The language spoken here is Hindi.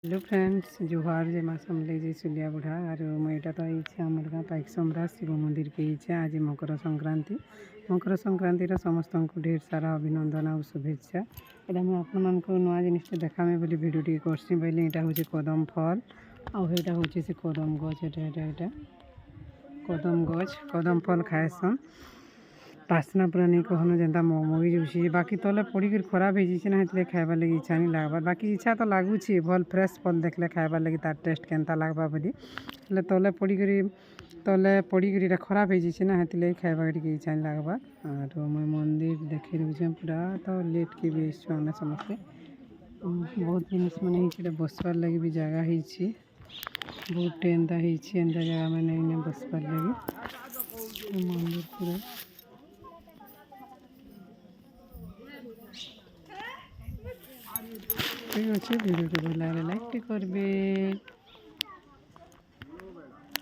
हेलो फ्रेंड्स जुहार जय माँ समलेई सुलिया बुढ़ा और मुझा तो ये आम गाँ पाइकसमरा शिव मंदिर के इच्छा आज मकर संक्रांतिर समस्त को ढेर सारा अभिनंदन और शुभेच्छा एटा मुझे आपको नुआ जिनटे देखामे बोली भिडियो टी करसी बोली यहाँ हूँ कदम फल आईटा हूँ से कदम गछ एटा कदम फल खाएसन बास्ना पूरा नहीं कहनो जेनता मगी जाऊँगी बाकी तले पड़ी खराब हो जाए ना हेतु खाइबार लगे इच्छा नहीं लगवा बाकी इच्छा तो लगुच भल फ्रेश फल देखले खाइबार लगे तार टेस्ट केनता लगवा बोली हेल्ले तले पड़ी खराब हो जाए ना हेतु खाइबा टी इच्छा नहीं लगवा और मुझे मंदिर देखे दूचे पूरा तो लेट के भी आम समस्ते बहुत जिनिस मैंने बसबार लगे भी जगह हो बहुत एंता जगह मैंने बसबार लगे मंदिर पूरा ठीक अच्छे भिडियो भल लाइक करबे।